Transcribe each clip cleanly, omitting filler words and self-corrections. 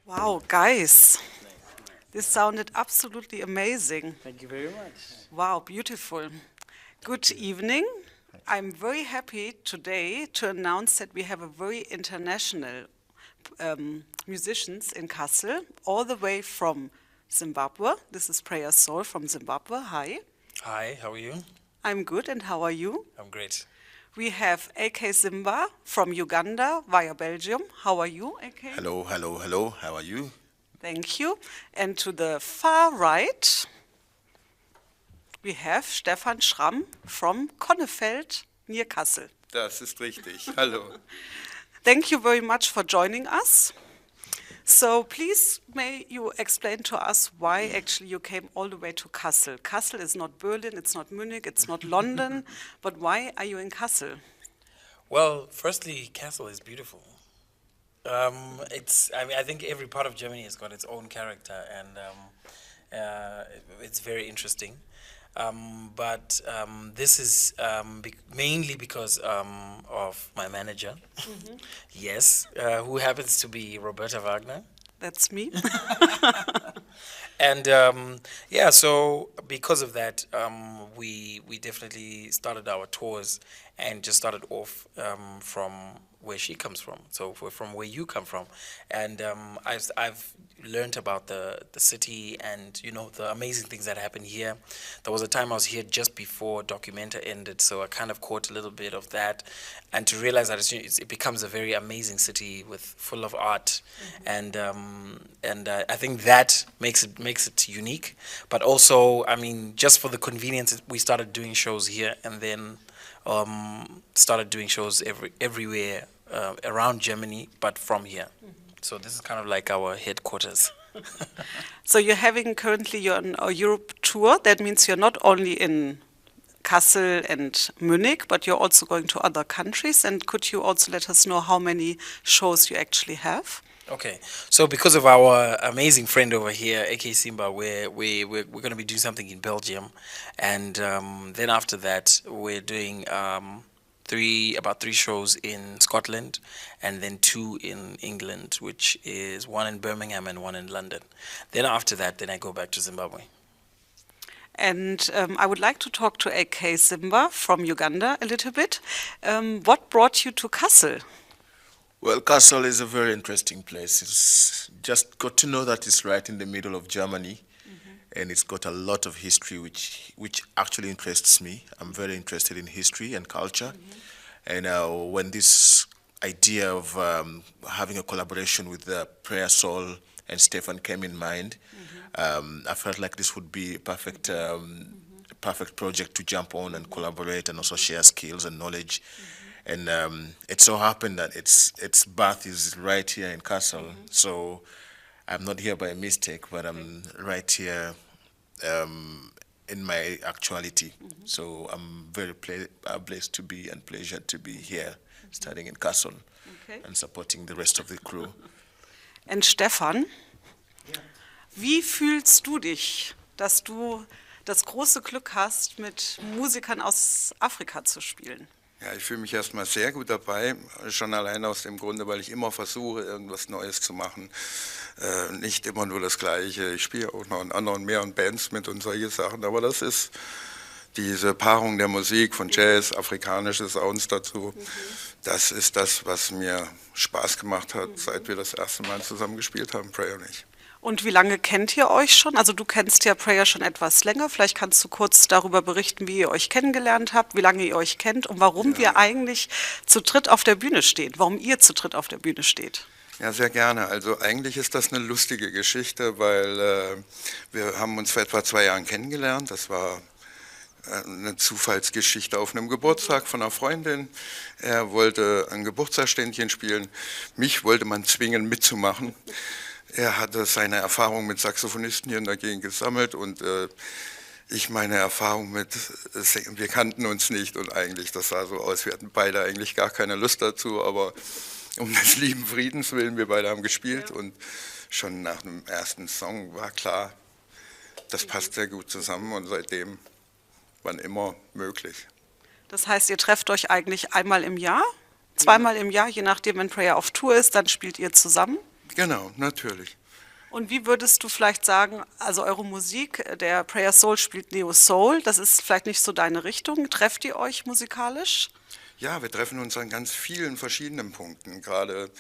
Wow, guys, this sounded absolutely amazing. Thank you very much. Wow, beautiful. Good evening. I'm very happy today to announce that we have a very international musicians in Kassel, all the way from Zimbabwe. This is PrayerSoul from Zimbabwe. Hi. Hi, how are you? I'm good, and how are you? I'm great. We have AK Simba from Uganda via Belgium. How are you, AK? Hello, hello, hello. How are you? Thank you. And to the far right, we have Stefan Schramm from Konnefeld near Kassel. Das ist richtig. Hallo. Thank you very much for joining us. So please, may you explain to us why actually you came all the way to Kassel? Kassel is not Berlin, it's not Munich, it's not London, but why are you in Kassel? Well, firstly, Kassel is beautiful. I think every part of Germany has got its own character, and it's very interesting. But this is mainly because of my manager, yes, who happens to be Roberta Wagner. That's me. And yeah, so because of that, we definitely started our tours and just started off from where she comes from, so from where you come from, and I've learned about the city and the amazing things that happen here. There was a time I was here just before Documenta ended, so I kind of caught a little bit of that, and to realize that it becomes a very amazing city full of art, and I think that makes it unique. But also, I mean, just for the convenience, we started doing shows here, and then started doing shows everywhere around Germany, but from here. So this is kind of like our headquarters. So you're having currently your Europe tour. That means you're not only in Kassel and Munich, but you're also going to other countries. And could you also let us know how many shows you actually have? Okay, so because of our amazing friend over here, aka Simba, we're going to be doing something in Belgium, and then after that we're doing about three shows in Scotland, and then 2 in England, which is 1 in Birmingham and 1 in London. Then after that, then I go back to Zimbabwe. And I would like to talk to AK Simba from Uganda a little bit. What brought you to Kassel? Well, Kassel is a very interesting place. It's just got to know that it's right in the middle of Germany, and it's got a lot of history, which actually interests me. I'm very interested in history and culture, and when this idea of having a collaboration with PrayerSoul and Stefan came in mind, I felt like this would be a perfect project to jump on and collaborate and also share skills and knowledge. And it so happened that its birth is right here in Kassel. So I'm not here by mistake, but I'm right here in my actuality. So I'm very blessed to be and pleasured to be here, studying in Kassel and supporting the rest of the crew. And Stefan, wie fühlst du dich, dass du das große Glück hast, mit Musikern aus Afrika zu spielen? Ja, ich fühle mich erstmal sehr gut dabei, schon allein aus dem Grunde, weil ich immer versuche, irgendwas Neues zu machen. Nicht immer nur das Gleiche. Ich spiele auch noch in anderen mehreren Bands mit und solche Sachen, aber das ist diese Paarung der Musik von Jazz, afrikanische Sounds dazu. Das ist das, was mir Spaß gemacht hat, seit wir das erste Mal zusammen gespielt haben, Prayer und ich. Und wie lange kennt ihr euch schon? Also du kennst ja Prayer schon etwas länger. Vielleicht kannst du kurz darüber berichten, wie ihr euch kennengelernt habt, wie lange ihr euch kennt und warum wir eigentlich zu dritt auf der Bühne stehen, warum ihr zu dritt auf der Bühne steht. Ja, sehr gerne. Also eigentlich ist das eine lustige Geschichte, weil wir haben uns vor etwa 2 Jahren kennengelernt. Das war eine Zufallsgeschichte auf einem Geburtstag von einer Freundin. Er wollte ein Geburtstagsständchen spielen. Mich wollte man zwingen mitzumachen. Er hatte seine Erfahrung mit Saxophonisten hier in der Gegend gesammelt und ich meine Erfahrung mit, wir kannten uns nicht und eigentlich, das sah so aus, wir hatten beide eigentlich gar keine Lust dazu, aber um des lieben Friedens willen, wir beide haben gespielt und schon nach dem ersten Song war klar, das passt sehr gut zusammen und seitdem wann immer möglich. Das heißt, ihr trefft euch eigentlich einmal im Jahr, zweimal im Jahr, je nachdem, wenn Prayer auf Tour ist, dann spielt ihr zusammen? Genau, natürlich. Und wie würdest du vielleicht sagen, also eure Musik, der PrayerSoul spielt Neo Soul, das ist vielleicht nicht so deine Richtung. Trefft ihr euch musikalisch? Ja, wir treffen uns an ganz vielen verschiedenen Punkten, gerade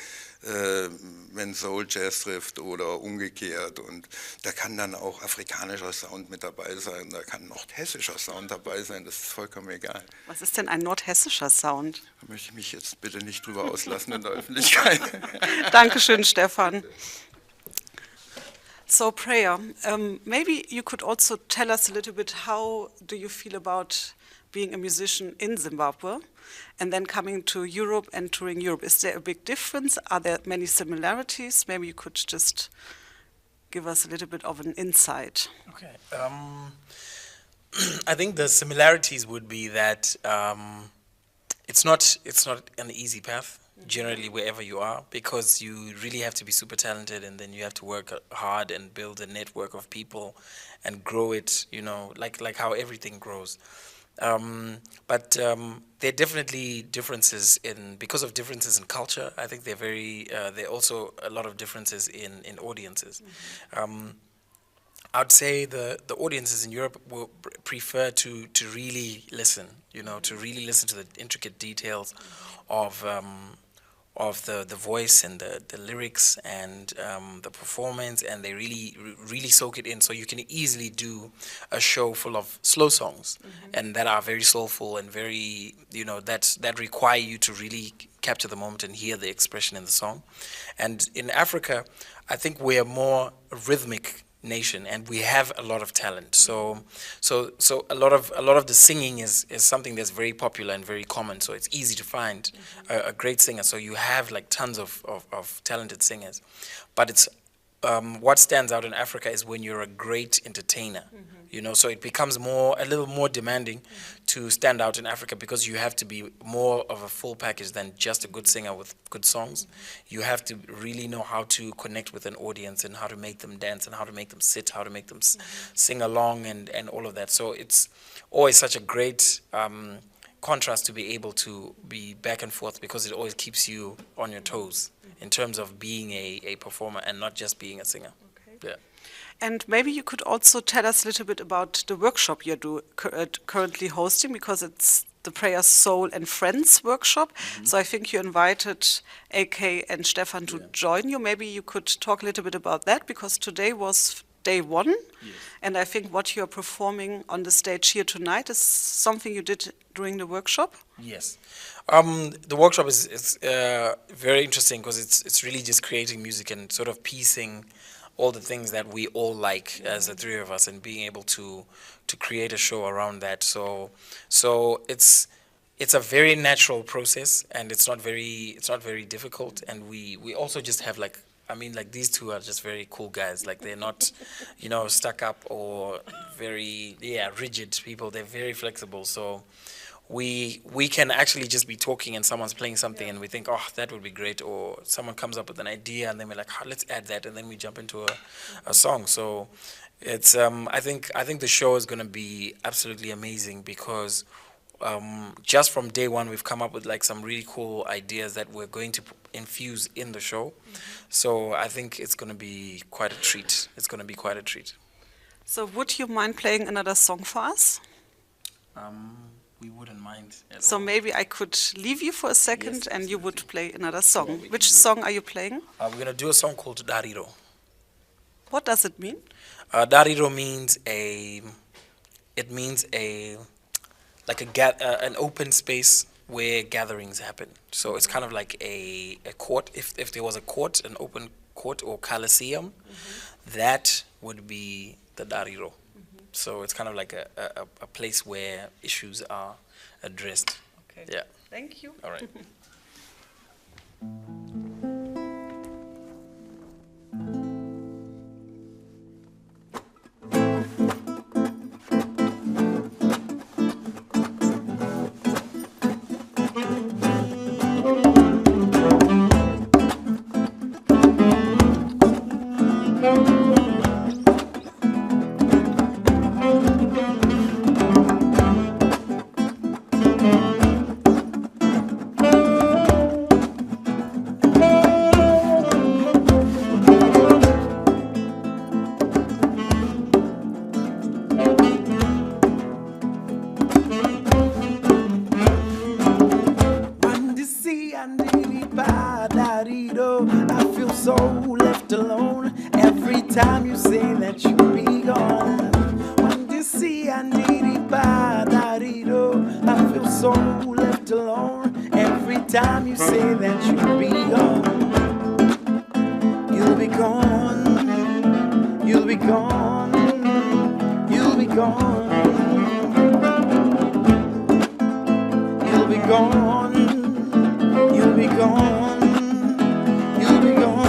wenn Soul Jazz trifft oder umgekehrt. Und da kann dann auch afrikanischer Sound mit dabei sein, da kann nordhessischer Sound dabei sein, das ist vollkommen egal. Was ist denn ein nordhessischer Sound? Da möchte ich mich jetzt bitte nicht drüber auslassen in der Öffentlichkeit. Dankeschön, Stefan. So, Prayer, maybe you could also tell us a little bit how do you feel about being a musician in Zimbabwe and then coming to Europe and touring Europe. Is there a big difference? Are there many similarities? Maybe you could just give us a little bit of an insight. Okay. I think the similarities would be that it's not an easy path. Generally, wherever you are, because you really have to be super talented, and then you have to work hard and build a network of people and grow it. You know, like how everything grows. But there are definitely differences because of differences in culture. I think there are also a lot of differences in audiences. I'd say the audiences in Europe will prefer to really listen, to really listen to the intricate details of the voice and the lyrics and the performance, and they really soak it in. So you can easily do a show full of slow songs and that are very soulful and very, that require you to really capture the moment and hear the expression in the song. And in Africa, I think we are more rhythmic nation, and we have a lot of talent. So a lot of the singing is something that's very popular and very common. So it's easy to find a great singer. So you have like tons of talented singers, but it's what stands out in Africa is when you're a great entertainer. You know, so it becomes a little more demanding to stand out in Africa, because you have to be more of a full package than just a good singer with good songs. You have to really know how to connect with an audience and how to make them dance and how to make them sit, how to make them sing along and all of that. So it's always such a great contrast to be able to be back and forth, because it always keeps you on your toes in terms of being a performer and not just being a singer. Okay. Yeah. And maybe you could also tell us a little bit about the workshop you're currently hosting, because it's the PrayerSoul and Friends workshop. So I think you invited AK and Stefan to join you. Maybe you could talk a little bit about that, because today was day one. And I think what you're performing on the stage here tonight is something you did during the workshop. Yes. The workshop is very interesting, because it's really just creating music and sort of piecing all the things that we all like as the three of us, and being able to create a show around that. So it's a very natural process, and it's not very difficult. And we also just have like these two are just very cool guys. Like, they're not, stuck up or very rigid people. They're very flexible. So we can actually just be talking and someone's playing something and we think, oh, that would be great, or someone comes up with an idea and then we're like, oh, let's add that, and then we jump into a song. So it's I think the show is going to be absolutely amazing, because just from day one we've come up with like some really cool ideas that we're going to infuse in the show. So I think it's going to be quite a treat. So would you mind playing another song for us? We wouldn't mind at So all. maybe I could leave you for a second, Yes, and you would absolutely. play another song. Sure, we can Which do it. song are you playing? We're going to do a song called Dariro. What does it mean? Dariro means an open space where gatherings happen. So it's kind of like a court. If there was a court, an open court or coliseum, that would be the Dariro. So it's kind of like a place where issues are addressed. Okay. Yeah. Thank you. All right. I feel so left alone every time you say that you'll be gone. When you see I feel so left alone every time you say that you'll be gone. You'll be gone. You'll be gone. You'll be gone. You'll be gone. You'll be gone. You'll be gone.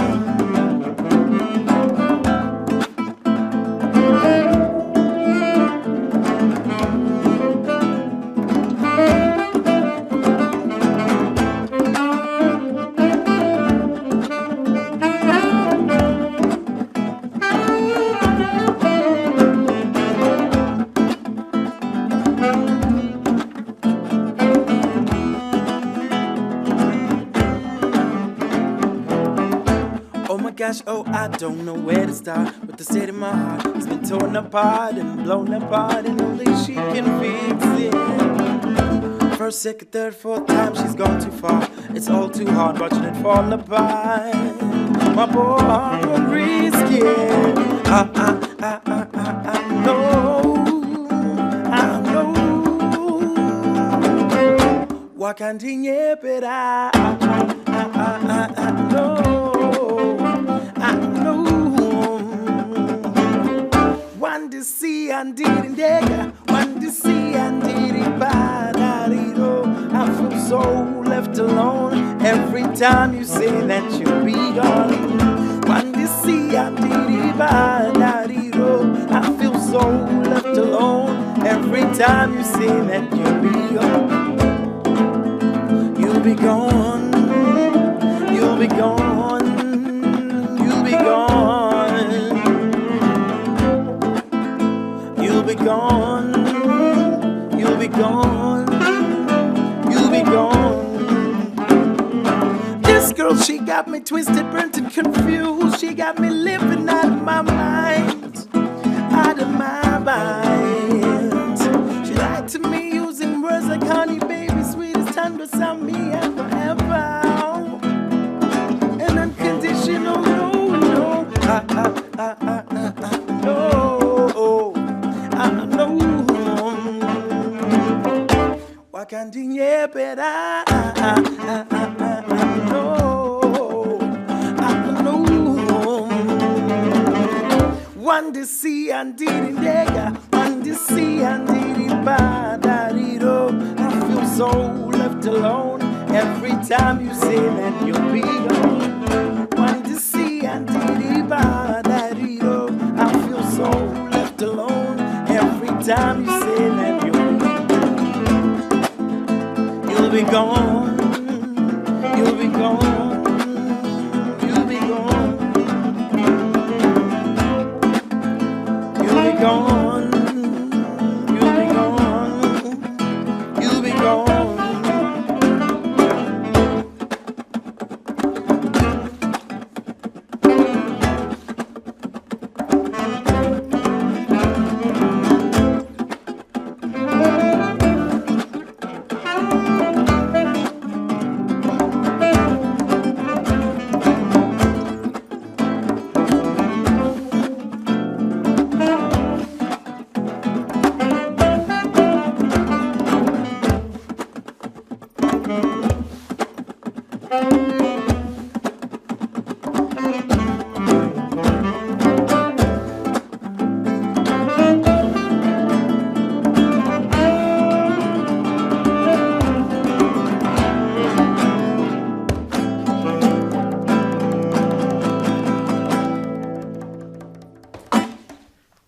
Gosh, oh, I don't know where to start with the state of my heart. It's been torn apart and blown apart, and only she can fix it. First, second, third, fourth time, she's gone too far. It's all too hard watching it fall apart. My poor heart won't risk it. I know. Why can't he nip it out? I know. alone. Every time you say that you'll be gone. When you see I feel so left alone. Every time you say that you'll be gone. You'll be gone. You'll be gone. You'll be gone. You'll be gone. You'll be gone. You'll be gone. This girl, she got me twisted, burnt and confused. She got me living out of my mind. Out of my mind. She lied to me using words like honey, baby, sweetest hundreds on me and forever. And unconditional, no, no. No. No. Why can't you hear better? One to see and did it, one to see and did it, bad. I feel so left alone every time you say that you'll be gone. One to see and did it, bad. I feel so left alone every time you say that you'll be gone. You'll be gone. You'll be gone. You'll be gone. You'll be gone. You'll be gone.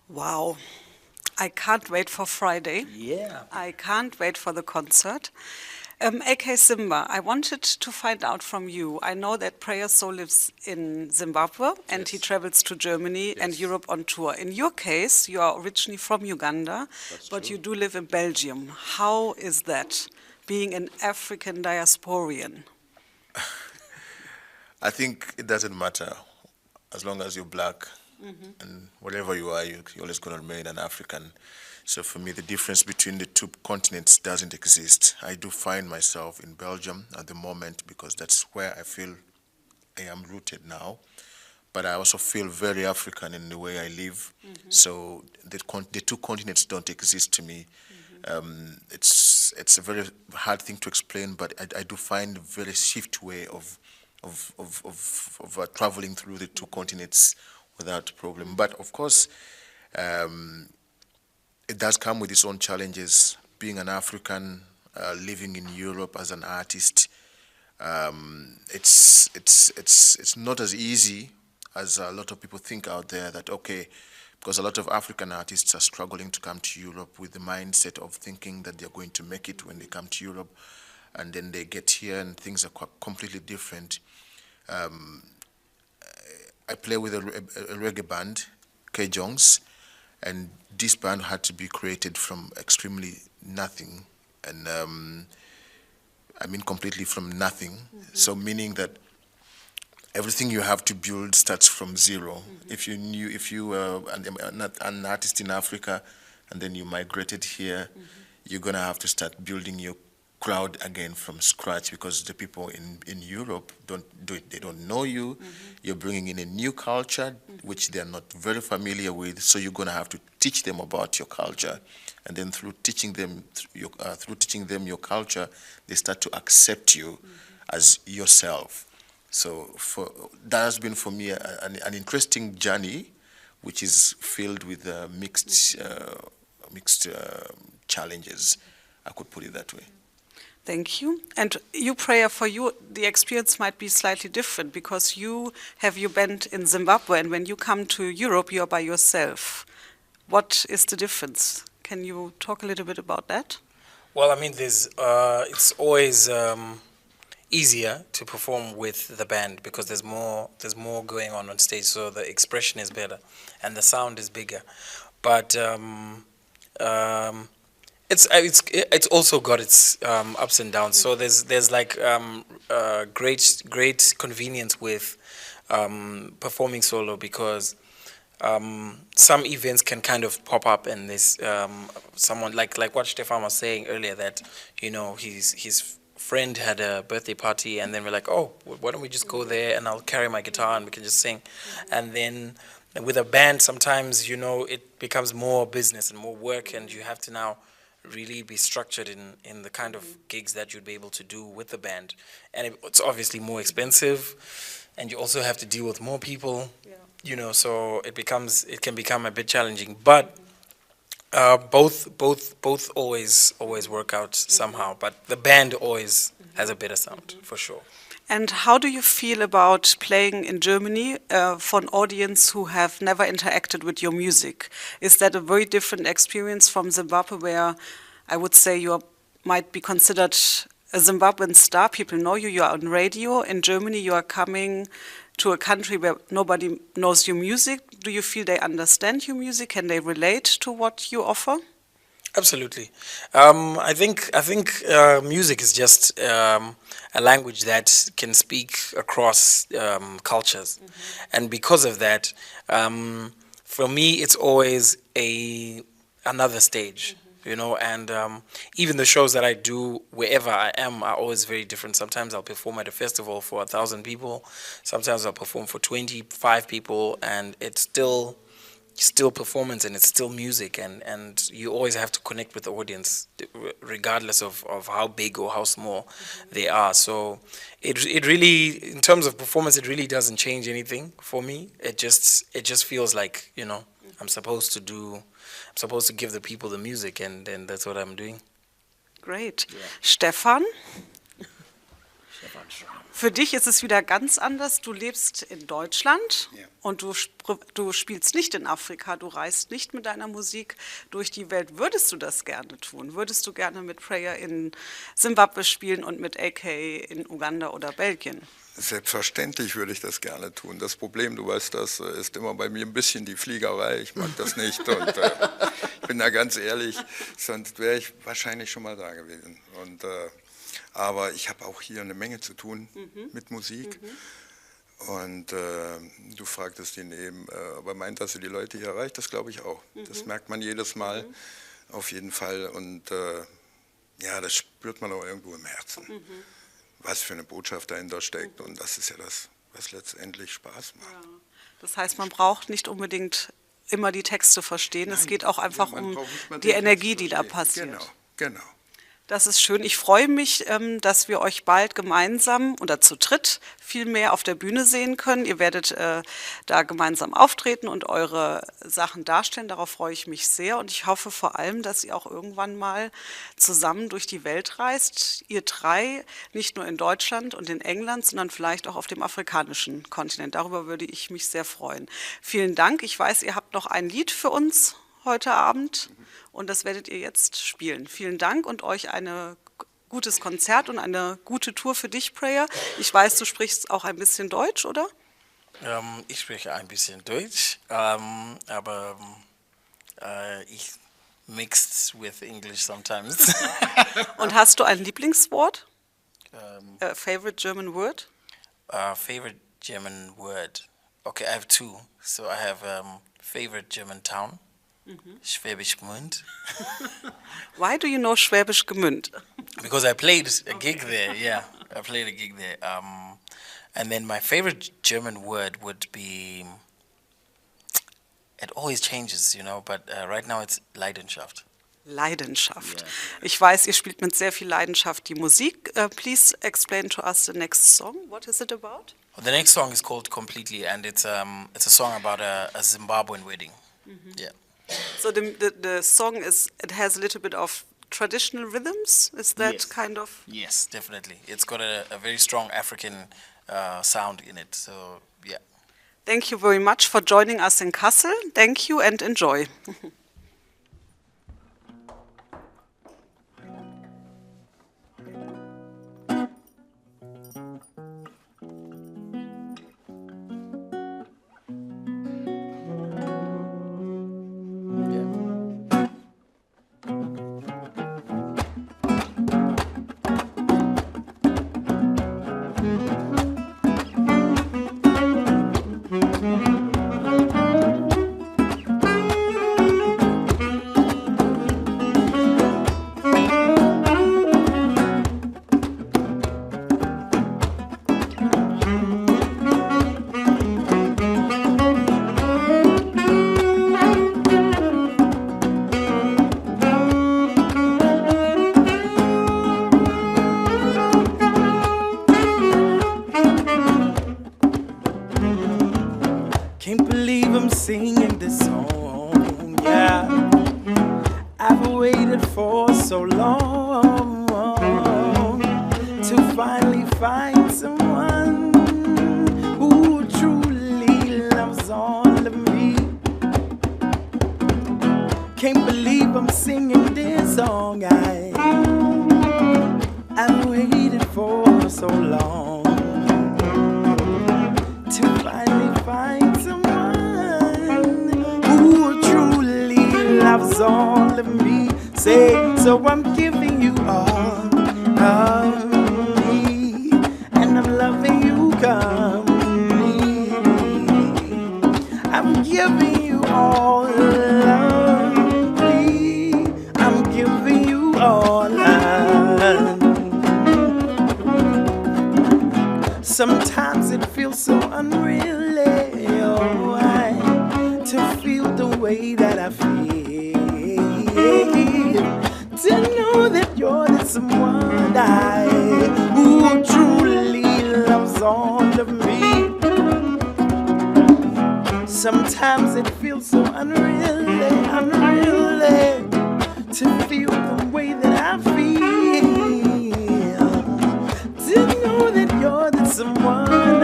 Wow. I can't wait for Friday. Yeah. I can't wait for the concert. AK Simba, I wanted to find out from you. I know that PrayerSoul lives in Zimbabwe and he travels to Germany and Europe on tour. In your case, you are originally from Uganda, but you do live in Belgium. How is that, being an African diasporian? I think it doesn't matter as long as you're black. And wherever you are, you're always going to remain an African. So for me, the difference between the two continents doesn't exist. I do find myself in Belgium at the moment because that's where I feel I am rooted now. But I also feel very African in the way I live. So the two continents don't exist to me. It's a very hard thing to explain, but I do find a very shift way of traveling through the two continents without problem. But of course, it does come with its own challenges. Being an African, living in Europe as an artist, it's not as easy as a lot of people think out there. That okay, because a lot of African artists are struggling to come to Europe with the mindset of thinking that they're going to make it when they come to Europe, and then they get here and things are completely different. I play with a reggae band, K. Jongs, and this band had to be created from extremely nothing, and I mean completely from nothing. So meaning that everything you have to build starts from zero. If you were an artist in Africa, and then you migrated here, you're gonna have to start building your crowd again from scratch because the people in Europe they don't know you. You're bringing in a new culture which they're not very familiar with, so you're going to have to teach them about your culture, and then through teaching them your culture, they start to accept you as yourself. So that has been for me an interesting journey, which is filled with mixed challenges. I could put it that way. Thank you. And you, Prayer, for you, the experience might be slightly different because you have your band in Zimbabwe, and when you come to Europe, you are by yourself. What is the difference? Can you talk a little bit about that? Well, I mean, it's always easier to perform with the band because there's more going on stage, so the expression is better and the sound is bigger. But it's also got its ups and downs. So there's like great convenience with performing solo because some events can kind of pop up, and there's someone like what Stefan was saying earlier, that his friend had a birthday party, and then we're like, oh, why don't we just go there and I'll carry my guitar and we can just sing. And then with a band, sometimes it becomes more business and more work, and you have to now really be structured in the kind of gigs that you'd be able to do with the band, and it's obviously more expensive, and you also have to deal with more people. So it can become a bit challenging, but both always work out somehow. But the band always has a better sound, for sure. And how do you feel about playing in Germany for an audience who have never interacted with your music? Is that a very different experience from Zimbabwe, where I would say might be considered a Zimbabwean star? People know you, you are on radio. In Germany, you are coming to a country where nobody knows your music. Do you feel they understand your music? Can they relate to what you offer? Absolutely. I think music is just a language that can speak across cultures, and because of that, for me, it's always another stage. And even the shows that I do wherever I am are always very different. Sometimes I'll perform at a festival for 1,000 people. Sometimes I'll perform for 25 people, and it's still performance, and it's still music, and you always have to connect with the audience regardless of how big or how small they are. So it really, in terms of performance, it really doesn't change anything for me. It just feels like I'm supposed to give the people the music, and that's what I'm doing. Great. Yeah. Stefan? Für dich ist es wieder ganz anders. Du lebst in Deutschland, ja, und du spielst nicht in Afrika, du reist nicht mit deiner Musik durch die Welt. Würdest du das gerne tun? Würdest du gerne mit Prayer in Zimbabwe spielen und mit AK in Uganda oder Belgien? Selbstverständlich würde ich das gerne tun. Das Problem, du weißt, das ist immer bei mir ein bisschen die Fliegerei. Ich mag das nicht, und ich bin da ganz ehrlich, sonst wäre ich wahrscheinlich schon mal da gewesen. Aber ich habe auch hier eine Menge zu tun mit Musik. Und du fragtest ihn eben, aber meint, dass du die Leute hier erreicht? Das glaube ich auch. Das merkt man jedes Mal, auf jeden Fall. Und ja, das spürt man auch irgendwo im Herzen, was für eine Botschaft dahinter steckt. Und das ist ja das, was letztendlich Spaß macht. Ja. Das heißt, man braucht nicht unbedingt immer die Texte verstehen. Nein, es geht auch einfach um die Energie, die da passiert. Genau. Das ist schön. Ich freue mich, dass wir euch bald gemeinsam oder zu dritt viel mehr auf der Bühne sehen können. Ihr werdet da gemeinsam auftreten und eure Sachen darstellen. Darauf freue ich mich sehr. Und ich hoffe vor allem, dass ihr auch irgendwann mal zusammen durch die Welt reist. Ihr drei, nicht nur in Deutschland und in England, sondern vielleicht auch auf dem afrikanischen Kontinent. Darüber würde ich mich sehr freuen. Vielen Dank. Ich weiß, ihr habt noch ein Lied für uns heute Abend. Und das werdet ihr jetzt spielen. Vielen Dank und euch ein gutes Konzert und eine gute Tour für dich, Prayer. Ich weiß, du sprichst auch ein bisschen Deutsch, oder? Ich spreche ein bisschen Deutsch, aber ich mixed with English sometimes. Und hast du ein Lieblingswort? Favorite German word? Favorite German word. Okay, I have two. So I have favorite German town. Schwäbisch Gmünd. Why do you know Schwäbisch Gmünd? Because I played a gig there, yeah. I played a gig there. And then my favorite German word would be, it always changes, but right now it's Leidenschaft. Leidenschaft. Yeah. Ich weiß, ihr spielt mit sehr viel Leidenschaft die Musik. Please explain to us the next song. What is it about? Well, the next song is called Completely, and it's a song about a Zimbabwean wedding. Yeah. So the song it has a little bit of traditional rhythms? Is that Yes. kind of? Yes, definitely. It's got a very strong African sound in it. So, yeah. Thank you very much for joining us in Kassel. Thank you and enjoy. Can't believe I'm singing this song, yeah. I've waited for so long to finally find someone who truly loves all of me. Can't believe I'm singing this song, I've waited for so long to finally find someone who truly loves all of me. Say, so I'm giving you all of me, and I'm loving you completely. I'm giving you all of me. I'm giving you all of. Sometimes it feels so unreal, to feel the way that I feel, to know that you're the someone who truly loves all of me. Sometimes it feels so unreal, to feel the way that I feel, to know that you're the someone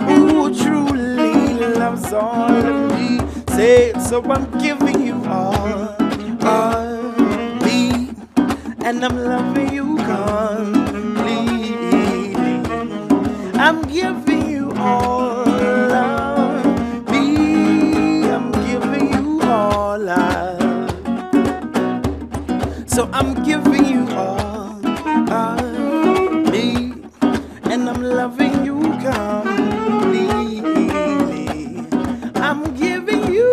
who truly loves all of me. Say, so I'm giving you all me, and I'm loving you completely. I'm giving you all of me. I'm giving you all of. So I'm giving you all me, and I'm loving you completely. I'm giving you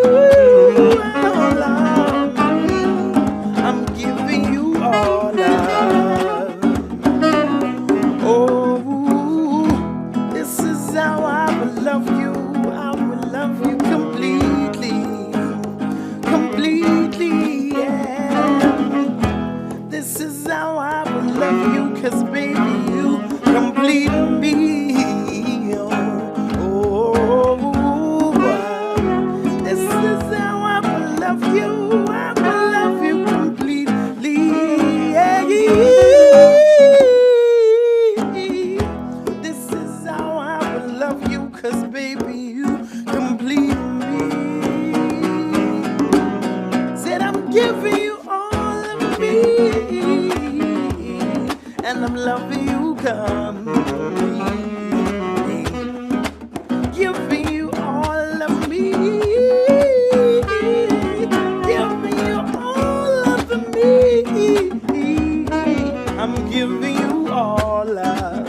all of me. I'm giving you all of. Oh, this is how I will love you. I will love you completely, completely, yeah. This is how I will love you, 'cause baby, you complete me. Oh, this is how I will love you. I will love you completely. Yeah. This is how I will love you, 'cause baby, you complete me. Said I'm giving you all of me, and I'm loving you completely. Giving you all of me, giving you all of me. I'm giving you all of,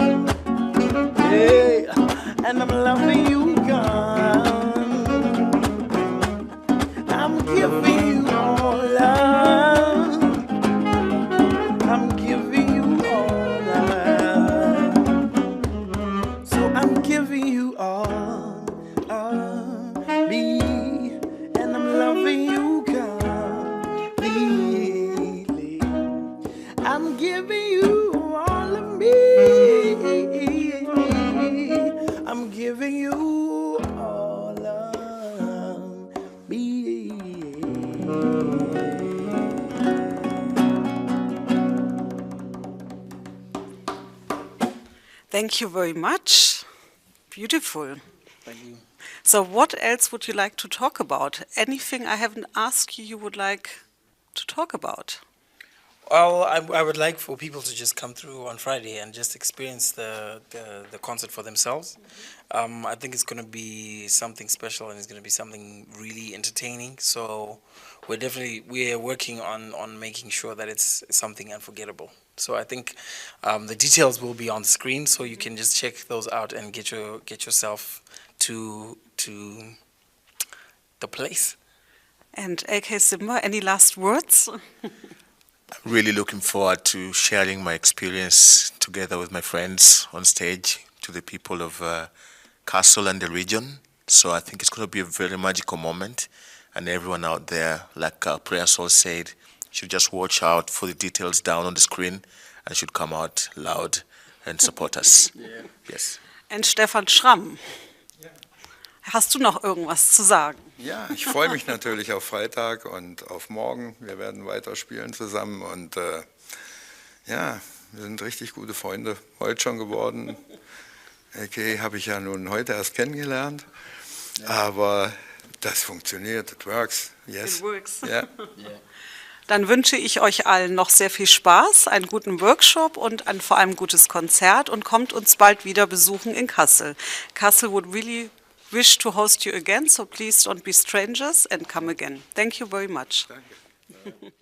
yeah, and I'm loving you gone. I'm giving you all of, I'm giving you all of. So I'm giving you all me, and I'm loving you completely. I'm giving you all of me. I'm giving you all of me. Thank you very much. Beautiful. Thank you. So what else would you like to talk about? Anything I haven't asked you would like to talk about? Well, I would like for people to just come through on Friday and just experience the concert for themselves. I think it's going to be something special and it's going to be something really entertaining. So we are working on making sure that it's something unforgettable. So I think the details will be on the screen, so you can just check those out and get yourself to the place. And AK Simba, any last words? I'm really looking forward to sharing my experience together with my friends on stage to the people of Kassel and the region. So I think it's going to be a very magical moment, and everyone out there, like PrayerSoul said, should just watch out for the details down on the screen and should come out loud and support us. Yeah. Yes. Und Stefan Schramm, hast du noch irgendwas zu sagen? Ja, ich freue mich natürlich auf Freitag und auf morgen. Wir werden weiter spielen zusammen und ja, wir sind richtig gute Freunde heute schon geworden. AK habe ich ja nun heute erst kennengelernt, aber das funktioniert, it works, yes. It works. Ja. Dann wünsche ich euch allen noch sehr viel Spaß, einen guten Workshop und ein vor allem gutes Konzert und kommt uns bald wieder besuchen in Kassel. Kassel would really wish to host you again, so please don't be strangers and come again. Thank you very much. Danke.